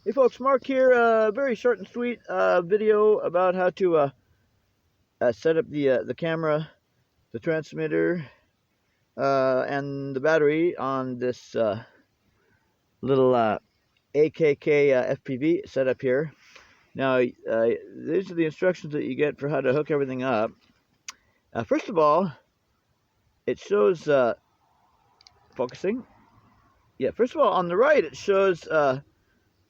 Hey folks, Mark here. Very short and sweet video about how to set up the camera, the transmitter, and the battery on this little AKK FPV setup here. Now, these are the instructions that you get for how to hook everything up. First of all, it shows focusing. Yeah, first of all, on the right it shows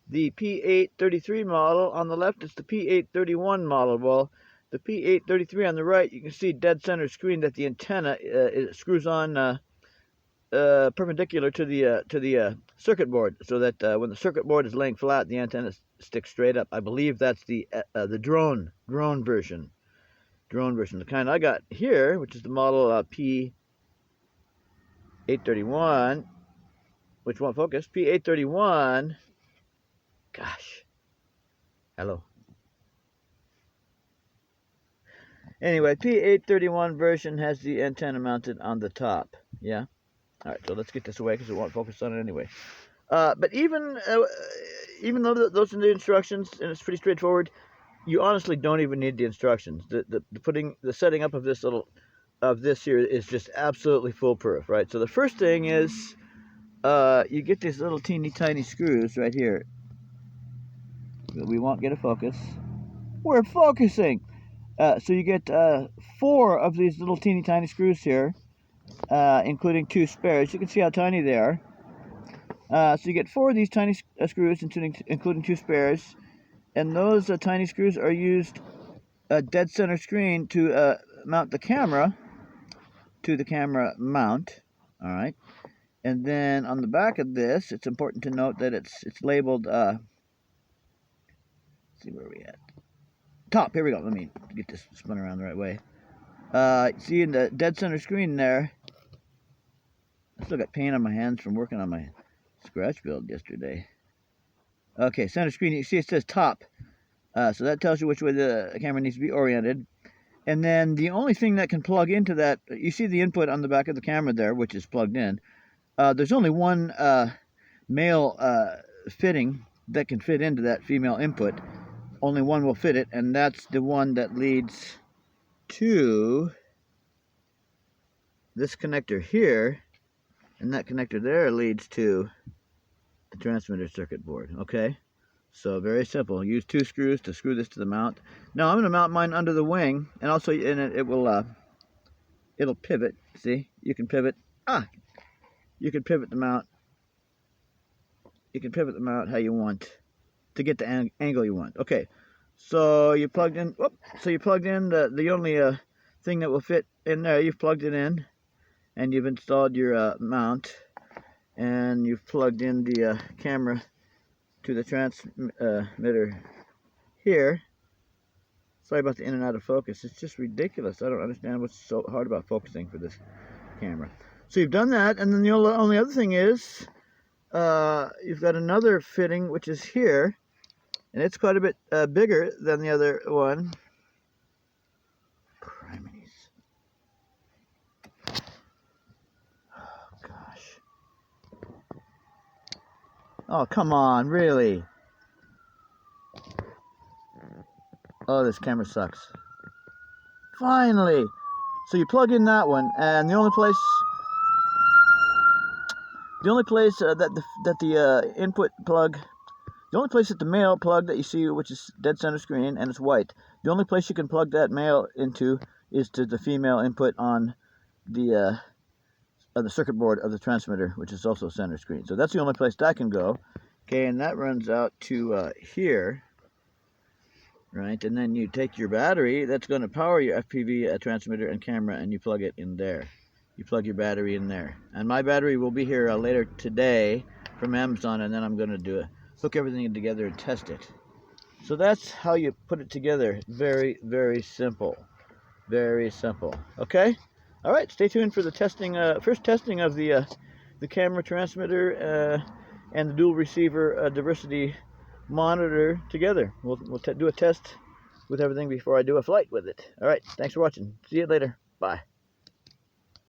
the P833 model. On the left it's the P831 model. Well, the P833 on the right, you can see dead center screen that the antenna it screws on perpendicular to the circuit board, so that when the circuit board is laying flat, the antenna sticks straight up. I believe that's the drone version. The kind I got here, which is the model P831, which won't focus. P831. Gosh. Hello. Anyway, P831 version has the antenna mounted on the top. Yeah? Alright, so let's get this away because it won't focus on it anyway. But even though those are the instructions and it's pretty straightforward, you honestly don't even need the instructions. The setting up of this here is just absolutely foolproof, right? So the first thing is you get these little teeny tiny screws right here. We won't get a focus. We're focusing! So you get 4 of these little teeny tiny screws here, including 2 spares. You can see how tiny they are. So you get 4 of these tiny screws, including 2 spares, and those tiny screws are used dead center screen to mount the camera to the camera mount. All right, and then on the back of this, it's important to note that it's labeled. Let's see where we at. Top. Here we go. Let me get this spun around the right way. See in the dead center screen there. I still got pain on my hands from working on my scratch build yesterday. Okay, center screen. You see it says top. So that tells you which way the camera needs to be oriented. And then the only thing that can plug into that, you see the input on the back of the camera there, which is plugged in. There's only one male fitting that can fit into that female input. Only one will fit it, and that's the one that leads to this connector here, and that connector there leads to the transmitter circuit board. Okay, so very simple. Use 2 screws to screw this to the mount. Now I'm going to mount mine under the wing, and also in it will it'll pivot. See, you can pivot. You can pivot the mount. You can pivot the mount how you want to get the angle you want. Okay, so you plugged in. So you plugged in the only thing that will fit in there. You've plugged it in, and you've installed your mount, and you've plugged in the camera to the transmitter here. Sorry about the in and out of focus. It's just ridiculous. I don't understand what's so hard about focusing for this camera. So you've done that, and then the only other thing is you've got another fitting, which is here, and it's quite a bit bigger than the other one. Criminies. Oh, gosh. Oh, come on, really? Oh, this camera sucks. Finally! So you plug in that one, and the only place that the input plug, the only place that the male plug that you see, which is dead center screen and it's white, the only place you can plug that male into is to the female input on the circuit board of the transmitter, which is also center screen. So that's the only place that can go. Okay, and that runs out to here, right? And then you take your battery that's going to power your FPV transmitter and camera, and you plug it in there. You plug your battery in there, and my battery will be here later today from Amazon, and then I'm going to hook everything together and test it. So that's how you put it together. Very, very simple. Very simple. Okay. All right. Stay tuned for the testing. First testing of the camera transmitter and the dual receiver diversity monitor together. We'll do a test with everything before I do a flight with it. All right. Thanks for watching. See you later. Bye.